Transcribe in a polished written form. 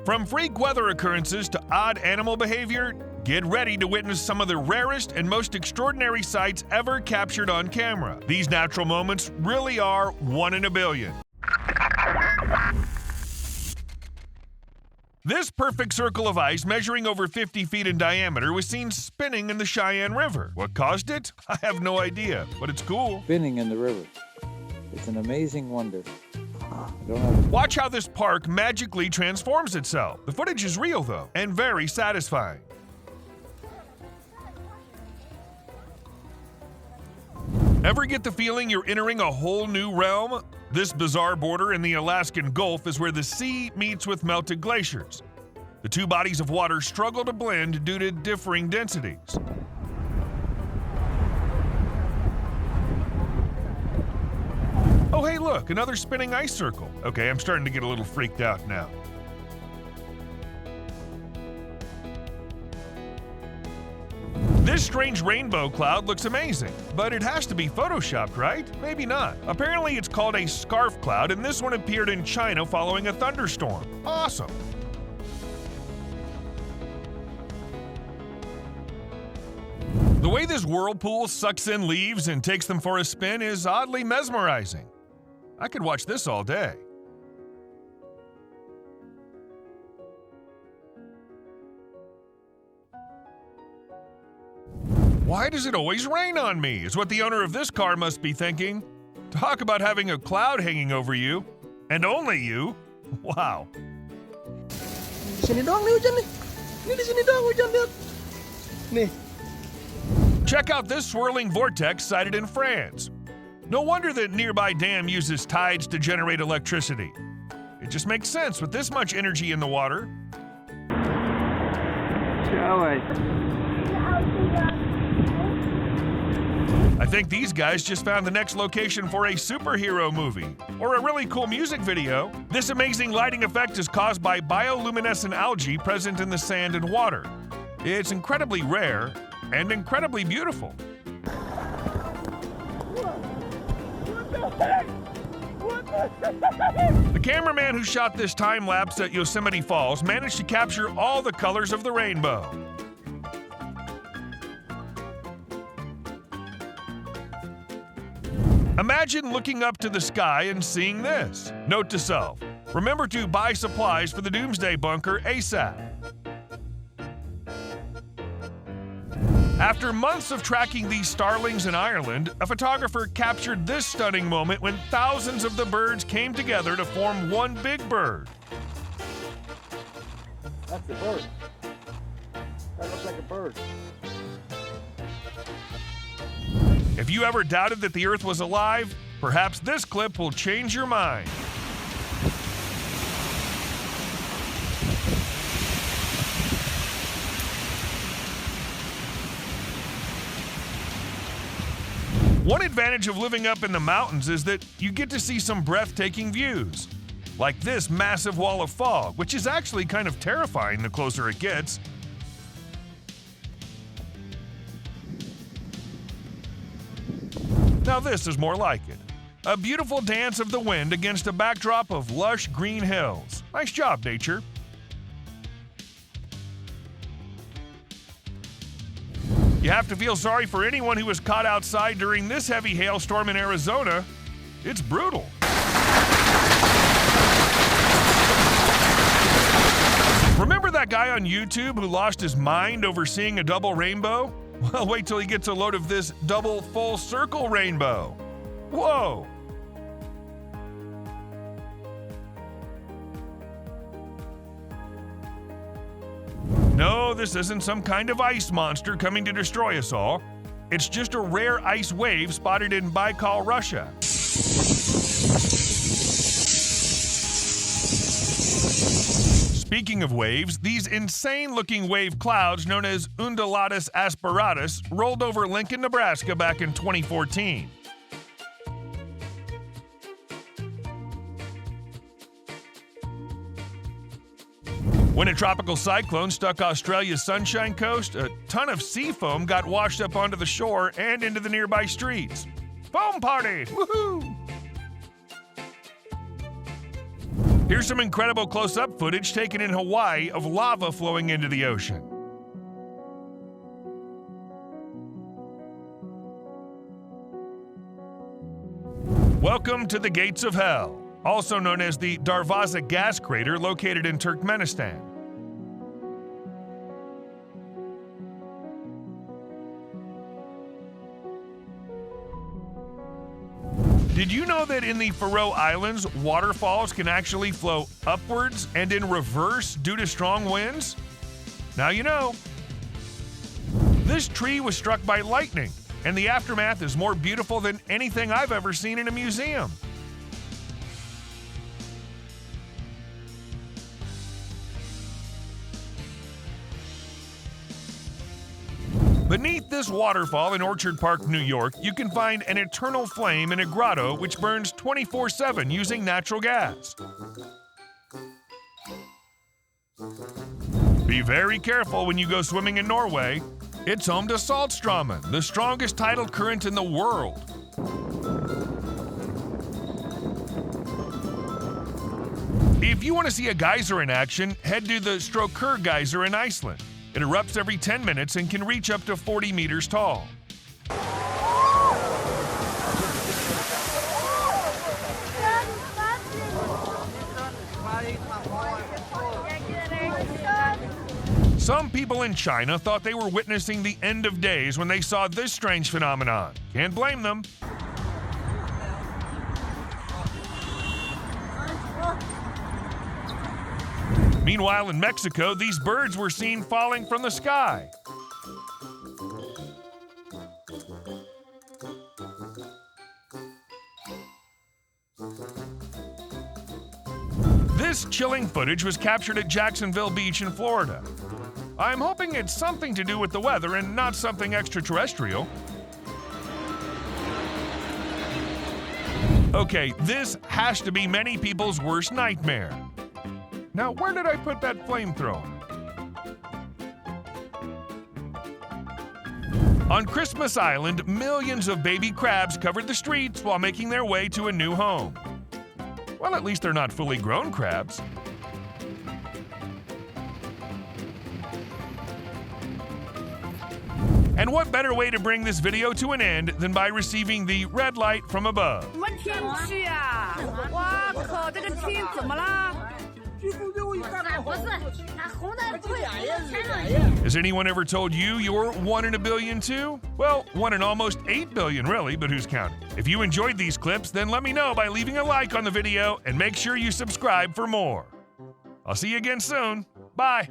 From freak weather occurrences to odd animal behavior, get ready to witness some of the rarest and most extraordinary sights ever captured on camera. These natural moments really are one in a billion. This perfect circle of ice measuring over 50 feet in diameter was seen spinning in the Cheyenne River. What caused it? I have no idea, but it's cool. Spinning in the river. It's an amazing wonder. Watch how this park magically transforms itself. The footage is real though, and very satisfying. Ever get the feeling you're entering a whole new realm? This bizarre border in the Alaskan Gulf is where the sea meets with melted glaciers. The two bodies of water struggle to blend due to differing densities. Oh hey look, another spinning ice circle. Okay, I'm starting to get a little freaked out now. This strange rainbow cloud looks amazing, but it has to be photoshopped, right? Maybe not. Apparently it's called a scarf cloud, and this one appeared in China following a thunderstorm. Awesome. The way this whirlpool sucks in leaves and takes them for a spin is oddly mesmerizing. I could watch this all day. Why does it always rain on me? Is what the owner of this car must be thinking. Talk about having a cloud hanging over you. And only you. Wow. Di sini doang nih hujan nih. Ini di sini doang hujan, lihat. Nih. Check out this swirling vortex sighted in France. No wonder that nearby dam uses tides to generate electricity. It just makes sense with this much energy in the water. I think these guys just found the next location for a superhero movie or a really cool music video. This amazing lighting effect is caused by bioluminescent algae present in the sand and water. It's incredibly rare and incredibly beautiful. The cameraman who shot this time lapse at Yosemite Falls managed to capture all the colors of the rainbow. Imagine looking up to the sky and seeing this. Note to self, remember to buy supplies for the Doomsday Bunker ASAP. After months of tracking these starlings in Ireland, a photographer captured this stunning moment when thousands of the birds came together to form one big bird. That's the bird. That looks like a bird. If you ever doubted that the Earth was alive, perhaps this clip will change your mind. One advantage of living up in the mountains is that you get to see some breathtaking views, like this massive wall of fog, which is actually kind of terrifying the closer it gets. Now this is more like it. A beautiful dance of the wind against a backdrop of lush green hills. Nice job, nature. You have to feel sorry for anyone who was caught outside during this heavy hailstorm in Arizona. It's brutal. Remember that guy on YouTube who lost his mind over seeing a double rainbow? Well, wait till he gets a load of this double full circle rainbow. Whoa! No, this isn't some kind of ice monster coming to destroy us all. It's just a rare ice wave spotted in Baikal, Russia. Speaking of waves, these insane-looking wave clouds known as undulatus asperatus rolled over Lincoln, Nebraska back in 2014. When a tropical cyclone struck Australia's Sunshine Coast, a ton of sea foam got washed up onto the shore and into the nearby streets. Foam party! Woohoo! Here's some incredible close-up footage taken in Hawaii of lava flowing into the ocean. Welcome to the Gates of Hell, also known as the Darvaza gas crater located in Turkmenistan. Did you know that in the Faroe Islands, waterfalls can actually flow upwards and in reverse due to strong winds? Now you know. This tree was struck by lightning, and the aftermath is more beautiful than anything I've ever seen in a museum. Beneath this waterfall in Orchard Park, New York, you can find an eternal flame in a grotto which burns 24/7 using natural gas. Be very careful when you go swimming in Norway. It's home to Saltstraumen, the strongest tidal current in the world. If you want to see a geyser in action, head to the Strokur geyser in Iceland. It erupts every 10 minutes and can reach up to 40 meters tall. Some people in China thought they were witnessing the end of days when they saw this strange phenomenon. Can't blame them. Meanwhile, in Mexico, these birds were seen falling from the sky. This chilling footage was captured at Jacksonville Beach in Florida. I'm hoping it's something to do with the weather and not something extraterrestrial. Okay, this has to be many people's worst nightmare. Now, where did I put that flamethrower? On Christmas Island, millions of baby crabs covered the streets while making their way to a new home. Well, at least they're not fully grown crabs. And what better way to bring this video to an end than by receiving the red light from above? Has anyone ever told you you're 1 in a billion too? Well, 1 in almost 8 billion really, but who's counting? If you enjoyed these clips, then let me know by leaving a like on the video and make sure you subscribe for more. I'll see you again soon. Bye.